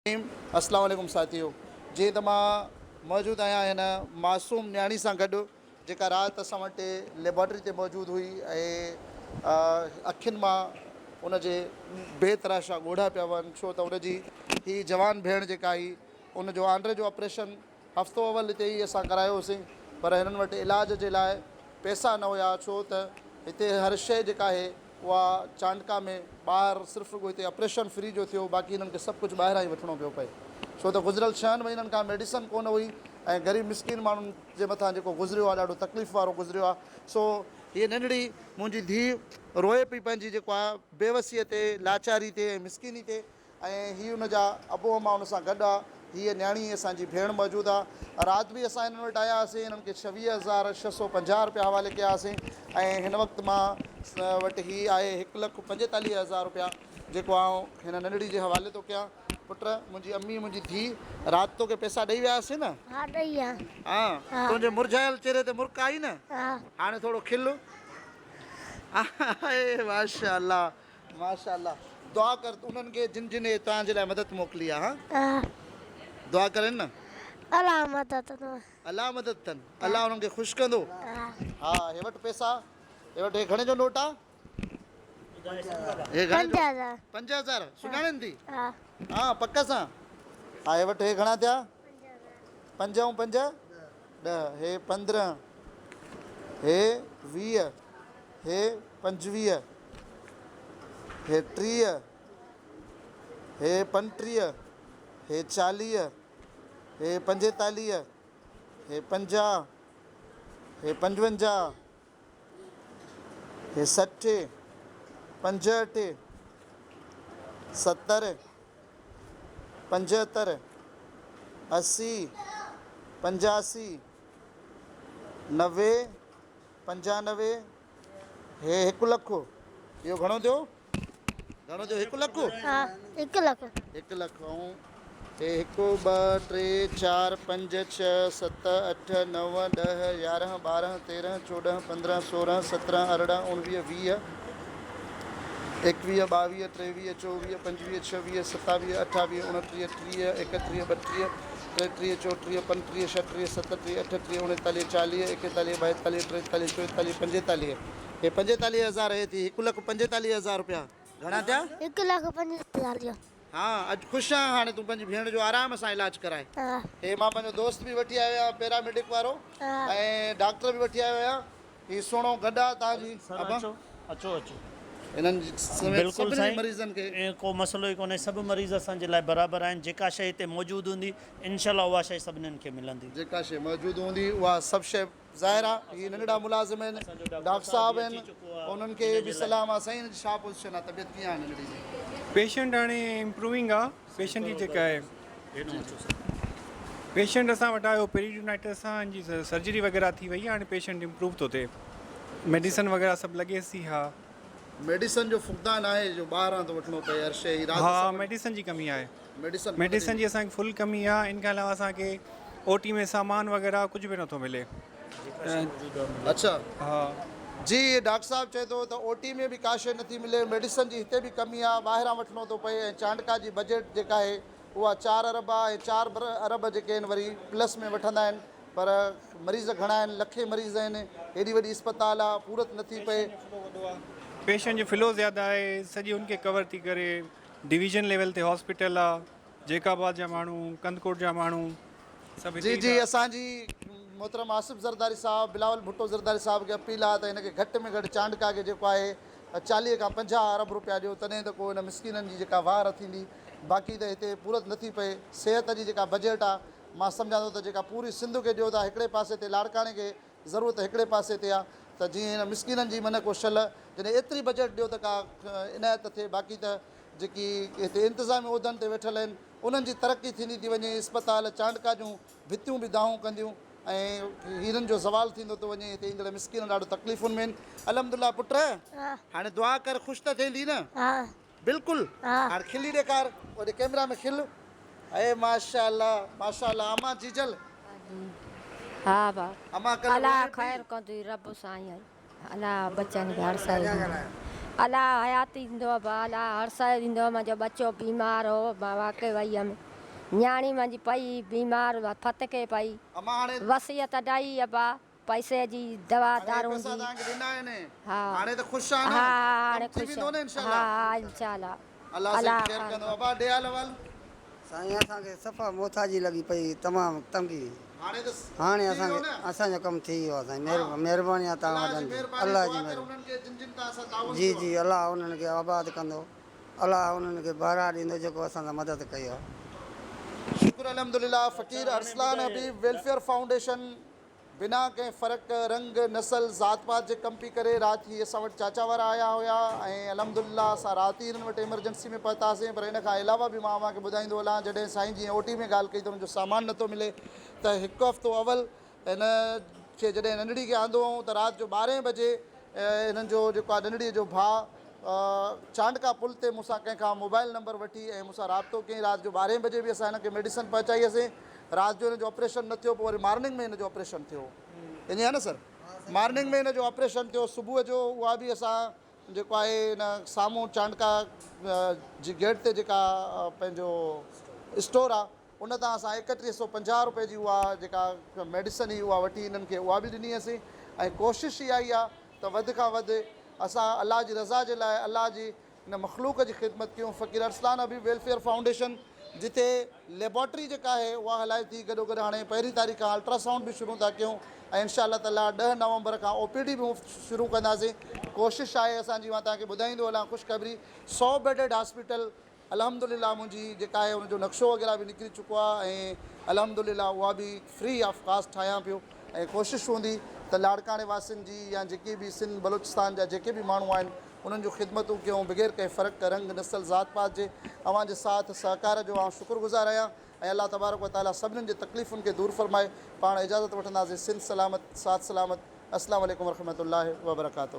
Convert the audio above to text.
अस्सलाम वालेकुम साथियों। जी त मां मौजूदु आहियां हिन मासूम न्याणी सां गॾु जेका राति असां वटि लेबॉर्ट्री ते मौजूदु हुई ऐं अखियुनि मां उनजे बेतराशा ॻोढ़ा पिया वञनि, छो त उनजी ही जवान भेण जेका आई उनजो आंड्रे जो ऑपरेशन हफ़्तो अवल हिते ई असां करायोसीं, पर हिननि वटि इलाज जे लाइ पैसा न हुया, छो त हिते हर शइ जेका आहे उहा चांडका में ॿाहिरि सिर्फ़ु हिते ऑपरेशन फ्री जो थियो, बाक़ी हिननि खे सभु कुझु ॿाहिरां ई वठिणो पियो पए, छो त गुज़िरियल 6 महीननि खां मेडिसन कोन हुई ऐं ग़रीब मिसकिन माण्हुनि जे मथां जेको गुज़रियो आहे ॾाढो तकलीफ़ वारो गुज़रियो आहे। सो हीअ नंढड़ी मुंहिंजी धीउ रोए पई पंहिंजी जेको आहे बेवसीअ ते, लाचारी ते, मिसकिनी ते, ऐं हीअ हुनजा अबो अमा हुन सां गॾु आहे। हीअ न्याणी असांजी भेण मौजूदु आहे। राति बि असां हिननि वटि आया हुआसीं, हिननि खे 26,650 रुपया हवाले कया हुआसीं ऐं हिन वक़्तु मां वटि हीअ आहे 1,45,000 रुपया जेको आउं हिन नंढड़ी जे हवाले थो कयां। पुट, मुंहिंजी अम्मी मुंहिंजी धीउ राति तोखे पैसा ॾेई वियासीं न? हाँ ॾेई आहे। हा, तुंहिंजे मुरझायल चेहरे ते मुर्क आई न? हाणे थोरो खिल। माशाअल्लाह माशाअल्लाह। दुआ कर उन्हनि खे जिन जिन तव्हांजे लाइ मदद मोकिली आहे। हा, दुआ करनि न। अल्लाह मदद अल्लाह मदद अथनि, अल्लाह उन्हनि खे ख़ुशि कंदो। हा, हे वटि पैसा, हे वटि घणे जो नोट आहे? 5,000 सुञाणनि थी? हा, पक सां? हा, हे वटि हे घणा थिया? 5 ऐं 5 10, हे 15, हे 20, हे 25, हे 30, हे 35, हे 40, हे 45, हे 50, हे 55, हे 60, 65, 70, 75, 80, 85, 90, 95, हे 1 लख। इहो घणो थियो? घणो थियो? 1 लख? हा, 1 लख। 1 लख ऐं हे 1 2 3 4 5 6 7 8 9 10 11 12 13 14 15 16 17 18 19 20 21 22 23 24 25 26 27 28 29 30 31 32 33 34 35 36 37 38 39 40 41 42 43 44 45 हे 45,000 हे थी 1,45,000 रुपया। घणा थिया? 1,45,000। हा, अॼु ख़ुशि आहियां। हाणे तूं पंहिंजी भेण जो आराम सां इलाज कराए। हे मां पंहिंजो दोस्त बि वठी आयो आहियां, पैरामेडिक वारो, ऐं डॉक्टर बि वठी आयो आहियां। हीउ सुहिणो गॾु आहे तव्हांजी। अचो अचो बिल्कुलु साईं, मरीज़नि खे ऐं को मसइलो ई कोन्हे, सभु मरीज़ असांजे लाइ बराबरि आहिनि। जेका शइ हिते मौजूदु हूंदी इनशाला उहा शइ सभिनीनि खे मिलंदी। जेका शइ मौजूदु हूंदी उहा सभु शइ ज़ाहिर आहे। हीअ नंढड़ा मुलाज़िम आहिनि, डॉक्टर साहब आहिनि, उन्हनि खे बि सलाम आहे। साईं छा पोज़ीशन आहे, तबियत कीअं आहे नंढड़ी जी? पेशेंट हाणे इम्प्रूविंग आहे। पेशेंट जी जेका आहे पेशेंट असां वटि आयो पेरिटोनाइटिस सां जी सर्जरी वग़ैरह थी वई आहे। हाणे पेशेंट इम्प्रूव थो थिए, मेडिसन वग़ैरह सभु लॻेसि थी। हा, मेडिसन जो फुक़दान आहे जो ॿाहिरां थो वठिणो पए हर शइ? हा, मेडिसन जी कमी आहे। मेडिसन जी असांखे फुल कमी आहे। इन खां अलावा असांखे OT में सामान वग़ैरह कुझु बि नथो मिले। अच्छा, हा जी। डॉक्टर साहब चए थो त OT में बि का शइ नथी मिले, मेडिसन जी हिते बि कमी आहे, ॿाहिरां वठिणो थो पए। ऐं चांडका जी बजट जेका आहे उहा 4 अरब आहे, ऐं 4 अरब जेके आहिनि वरी प्लस में वठंदा आहिनि, पर मरीज़ घणा आहिनि, लखे मरीज़ आहिनि, हेॾी वॾी अस्पताल आहे, पूरत नथी पए। पेशेंट जो फ्लो ज़्यादा आहे, सॼी उनखे कवर थी करे। डिवीज़न लेवल ते हॉस्पिटल आहे, जेकाबाद जा माण्हू, कंदकोट जा माण्हू सभु। जी जी, असांजी मोहतरम आसिफ ज़रदारी साहब, बिलावल भुट्टो ज़रदारी साहब खे अपील आहे त हिनखे घटि में घटि चांडका खे जेको आहे 40 खां 50 अरब रुपया ॾियो, तॾहिं त को हिन मिसकिननि जी जेका वार थींदी। बाक़ी त हिते पूरत नथी पए। सिहत जी जेका बजट आहे, मां सम्झां थो त जेका पूरी सिंध खे ॾियो था हिकिड़े पासे ते, लाड़काणे खे ज़रूरत हिकिड़े पासे ते आहे, त जीअं हिन मिसकिननि जी मन को शल जॾहिं एतिरी बजट ॾियो त का इनायत थिए। बाक़ी त जेकी हिते इंतिज़ामी उहिदनि ते वेठल आहिनि उन्हनि जी तरक़ी थींदी थी वञे, इस्पताल चांडका जूं भितियूं बि दाहूं कंदियूं ऐं हीरनि जो ज़वालु थींदो थो वञे। हिते ईंदड़ मिसकिन ॾाढो तकलीफ़ुनि में आहिनि। अलहमदुलिल्लाह पुट, हाणे दुआ कर, ख़ुशि त थींदी न? बिल्कुलु। हाणे खिली ॾेखार, ओॾे कैमरा में खिल। अरे माशाअल्लाह माशाअल्लाह। अमा जीजल? हाँ बा, अमा अल्लाह खैर कंदी, रब साईं अल्लाह बच्चन के हर साल अल्लाह हयाती दींदो बा, अल्लाह हर साल दींदो। मुंहिंजो बच्चो बीमार हो, मां वाकई वई हुअमि, न्याणी मुंहिंजी पई बीमार फतके पई अमा हाणे वसियत ॾाई अबा पैसे जी दवा दारू पैसा जी तव्हांखे ॾिना आहिनि हा हाणे त ख़ुशि आहे न हा हाणे कमु थी ख़ुशि वेंदो न आहे। इंशाल्लाह हा इंशाल्लाह अलाह से अलाह ख़ैर कंदो अबा ॾे हाल अवल साईं असांखे सफ़ा मोथाजी लॻी पई तमामु तंगी हाणे त हाणे थी वियो असांखे न? असांजो कमु थी वियो आहे साईं महिरबानी आहे तव्हां अलाह जी वॾनि जी महिरबानी अलाह दुआ जी कर महिरबानी उन्हनि खे जिन जिन तां सां ताउन जी कयो जी अलाह उन्हनि खे आबाद कंदो अलाह उन्हनि खे बहारा ॾींदो जेको असां सां मदद कई आहे शुक्र अल्हम्दुलिल्लाह फ़कीर अरसलान हबीब वेलफेयर फाउंडेशन बिना कंहिं फ़र्क़ु रंग नस्ल ज़ात पात जे कम पई करे राति ही असां वटि चाचा वारा आया हुया ऐं अल्हम्दुलिल्लाह असां राति हिननि वटि एमरजेंसी में पहुतासीं पर इन खां अलावा बि मां तव्हांखे ॿुधाईंदो हलां जॾहिं साईं जीअं ओटी में ॻाल्हि कई त हुनजो सामान नथो मिले त हिकु हफ़्तो अवल हिन खे जॾहिं नंढड़ी खे आंदो हुओ त राति जो 12 बजे हिननि जो जेको आहे नंढड़ीअ जो भाउ चांडका पुल ते मूंसां कंहिंखां मोबाइल नंबर वठी ऐं मूंसां राब्तो कयईं राति जो 12 बजे बि असां हिनखे मेडिसिन पहुचाईसीं राति जो हिनजो ऑपरेशन न थियो पोइ वरी मॉर्निंग में हिनजो ऑपरेशन थियो ईअं आहे न सर मॉर्निंग में हिनजो ऑपरेशन थियो सुबुह जो उहा बि असां जेको आहे हिन साम्हूं चांडका जी गेट ते जेका पंहिंजो स्टोर आहे उन तां असां 3150 रुपए जी उहा जेका मेडिसिन हुई उहा वठी हिननि खे उहा बि ॾिनी हुअसीं ऐं कोशिशि इहा ई आहे त वधि खां वधि असां अलाह जी रज़ा जे लाइ अलाह जी हिन मख़लूक जी ख़िदमत कयूं फ़कीर अरसलान हबीब वेलफेयर फाउंडेशन जिते लेबॉर्ट्री जेका आहे उहा हलाए थी गॾोगॾु हाणे 1 तारीख़ खां अल्ट्रासाउंड बि शुरू था कयूं ऐं इंशाअल्लाह ताला 10 नवंबर खां OPD बि मुफ़्त शुरू कंदासीं कोशिशि आहे असांजी मां तव्हांखे ॿुधाईंदो हलां ख़ुशख़बरी 100 बेडेड हॉस्पिटल अल्हम्दुलिल्लाह मुंहिंजी जेका आहे उनजो नक्शो वग़ैरह बि निकिरी चुको आहे ऐं अल्हम्दुलिल्लाह उहा बि फ्री ऑफ कास्ट ठाहियां पियो ऐं कोशिशि हूंदी त लाड़काणे वासियुनि जी या जेके बि सिंध बलूचिस्तान जा जेके बि माण्हू आहिनि उन्हनि जूं ख़िदमतूं कयूं बग़ैर कंहिं फ़र्क़ु रंग नस्ल ज़ात पात जे अव्हांजे साथ सहकार जो आउं शुक्रगुज़ार आहियां ऐं अल्लाह तबारक व ताला सभिनीनि जे तकलीफ़ुनि खे दूरि फ़रमाए पाण इजाज़त वठंदासीं सिंध सलामत साथ सलामत अस्सलाम वालेकुम वरहमतुल्लाहि वबरकातुहू